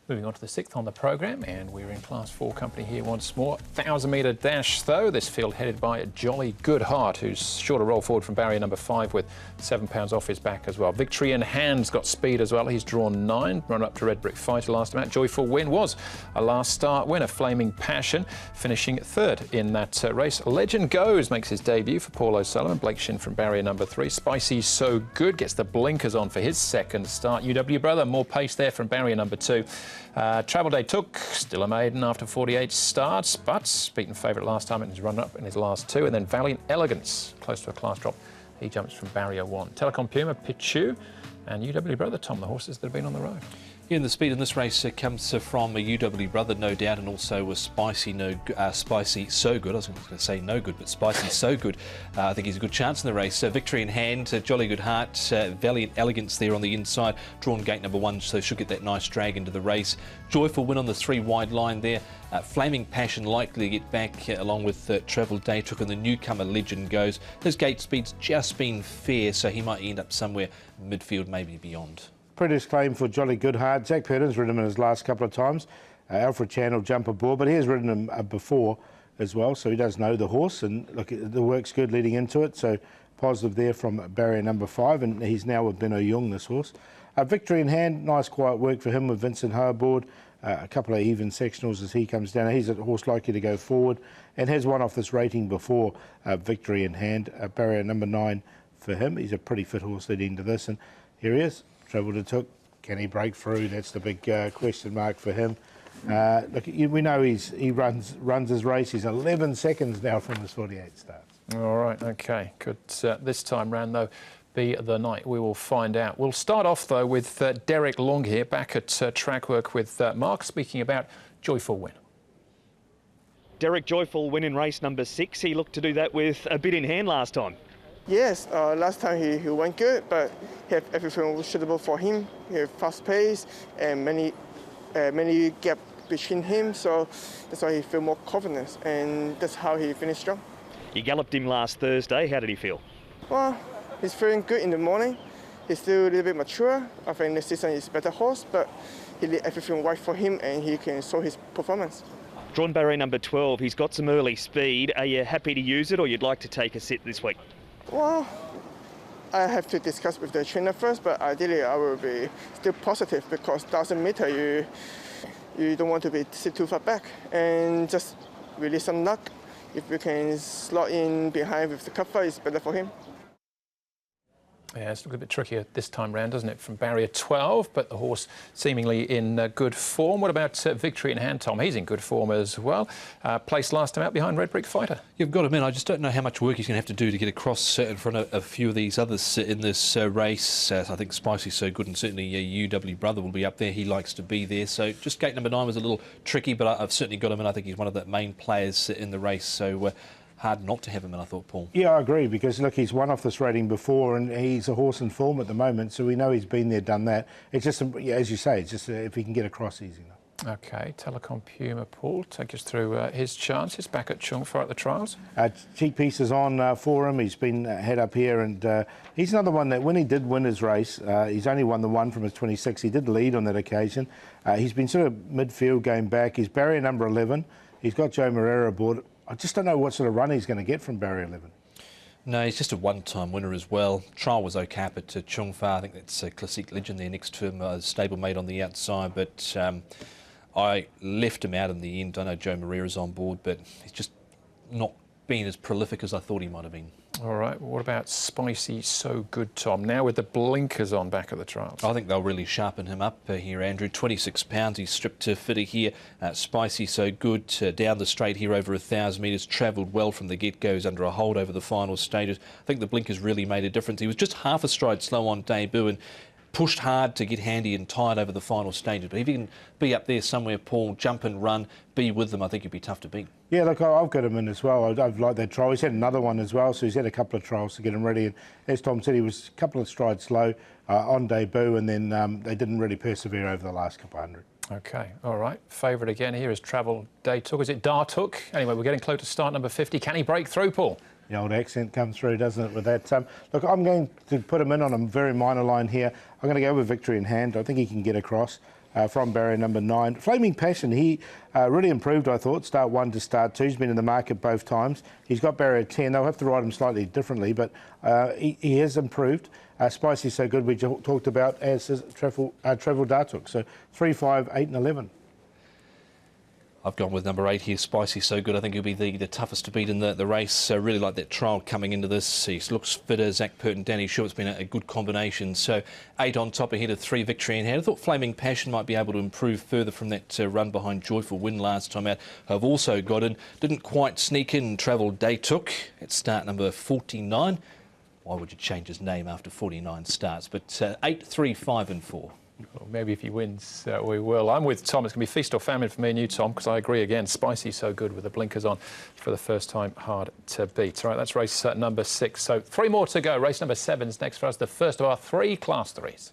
Moving on to the 6th on the programme, and we're in Class 4 company here once more. 1,000-metre dash, though. This field headed by Jolly Good Heart, who's sure to roll forward from barrier number 5 with 7 pounds off his back as well. Victory in Hand's got speed as well. He's drawn 9, run up to Red Brick Fighter last time out. Joyful Win was a last start winner. Flaming Passion finishing 3rd in that race. Legend Goes makes his debut for Paul O'Sullivan. Blake Shin from barrier number 3. Spicy So Good gets the blinkers on for his 2nd start. UW Brother, more pace there from barrier number 2. Travel Day Took, still a maiden after 48 starts, but beaten favourite last time in his run-up in his last 2. And then Valiant Elegance, close to a class drop. He jumps from barrier 1. Telecom Puma, Pichu, and UW Brother, Tom, the horses that have been on the road. Yeah, and the speed in this race comes from a UW Brother, no doubt, and also a Spicy So Good. I was going to say no good, but Spicy So Good. I think he's a good chance in the race. Victory in Hand, Jolly Good Heart, Valiant Elegance there on the inside. Drawn gate number 1, so should get that nice drag into the race. Joyful Win on the 3 wide line there. Flaming Passion likely to get back along with Travel Day Took, and the newcomer Legend Goes. His gate speed's just been fair, so he might end up somewhere midfield, maybe beyond. Previous claim for Jolly Good Heart. Zach Purden's ridden him in his last couple of times. Alfred Chan will jump aboard, but he has ridden him before as well, so he does know the horse, and look, the work's good leading into it, so positive there from barrier number 5, and he's now with Benno Jung, this horse. Victory in Hand, nice quiet work for him with Vincent Ho aboard. A couple of even sectionals as he comes down. He's a horse likely to go forward and has won off this rating before. Victory in Hand, barrier number 9 for him. He's a pretty fit horse leading into this, and here he is. Travel Day Took, can he break through? That's the big question mark for him. Look, we know he runs his race. He's 11 seconds now from his 48 starts. All right, okay, could this time round though be the night? We will find out. We'll start off though with Derek Long here, back at track work with Mark, speaking about Joyful Win. Derek, Joyful Win in race number 6. He looked to do that with a bit in hand last time. Yes, last time he went good, but he had everything was suitable for him. He had fast pace and many gap between him, so that's why he feel more confidence, and that's how he finished strong. You galloped him last Thursday. How did he feel? Well, he's feeling good in the morning. He's still a little bit mature. I think this season is a better horse, but he did everything right for him, and he can show his performance. Drawn barrier number 12. He's got some early speed. Are you happy to use it, or you'd like to take a sit this week? Well, I have to discuss with the trainer first, but ideally I will be still positive, because 1,000 meter you don't want to be sit too far back, and just release some luck. If you can slot in behind with the cover, it's better for him. Yeah, it's a little bit trickier this time round, doesn't it, from barrier 12, but the horse seemingly in good form. What about Victory in Hand, Tom? He's in good form as well. Placed last time out behind Red Brick Fighter. You've got to admit, I just don't know how much work he's going to have to do to get across in front of a few of these others in this race. I think Spicy So Good, and certainly UW Brother will be up there. He likes to be there. So just gate number 9 was a little tricky, but I've certainly got him, and I think he's one of the main players in the race. So hard not to have him in, I thought, Paul. Yeah, I agree, because look, he's won off this rating before, and he's a horse in form at the moment, so we know he's been there, done that. It's just, as you say, it's just if he can get across easy enough. Okay, Telecom Puma, Paul, take us through his chances back at Chung for at the trials. Cheek piece is on for him. He's been head up here, and he's another one that when he did win his race, he's only won the one from his 26. He did lead on that occasion. He's been sort of midfield going back. He's barrier number 11. He's got Joe Moreira aboard. I just don't know what sort of run he's going to get from barrier 11. No, he's just a one-time winner as well. Trial was okay up at Chung Fa. I think that's a Classic Legend there next to him, stablemate on the outside, but I left him out in the end. I know Joe Moreira's on board, but he's just not been as prolific as I thought he might have been. All right, what about Spicy So Good, Tom? Now with the blinkers on back at the trials. I think they'll really sharpen him up here, Andrew. 26 pounds, he's stripped to fitter here. Spicy So Good, down the straight here over 1,000 metres, travelled well from the get-go, goes under a hold over the final stages. I think the blinkers really made a difference. He was just half a stride slow on debut and pushed hard to get handy and tired over the final stages. But if he can be up there somewhere, Paul, jump and run, be with them, I think he'd be tough to beat. Yeah, look, I've got him in as well. I've liked that trial. He's had another one as well, so he's had a couple of trials to get him ready. And as Tom said, he was a couple of strides slow on debut, and then they didn't really persevere over the last couple of hundred. Okay, all right. Favourite again here is Travel Day Took. Is it Dar Took? Anyway, we're getting close to start number 50. Can he break through, Paul? The old accent comes through, doesn't it, with that? Look, I'm going to put him in on a very minor line here. I'm going to go with Victory in Hand. I think he can get across. from barrier number 9. Flaming Passion, he really improved, I thought, start 1 to start 2. He's been in the market both times. He's got barrier 10. They'll have to ride him slightly differently, but he has improved. Spicy So Good, we talked about, as his travel Dartuk. So 3, 5, 8 and 11. I've gone with number 8 here, Spicy So Good. I think he'll be the toughest to beat in the race. Really like that trial coming into this. He looks fitter. Zach Pert and Danny Shaw, it's been a good combination. So 8 on top ahead of 3, Victory in Hand. I thought Flaming Passion might be able to improve further from that run behind Joyful Win last time out. I've also got in, didn't quite sneak in, Travel Day Took at start number 49. Why would you change his name after 49 starts? But 8, 3, 5 and 4. Well, maybe if he wins, we will. I'm with Tom. It's going to be feast or famine for me and you, Tom, because I agree again. Spicy So Good with the blinkers on for the first time. Hard to beat. All right, that's race number 6. So 3 more to go. Race number 7's next for us, the first of our 3 Class 3s.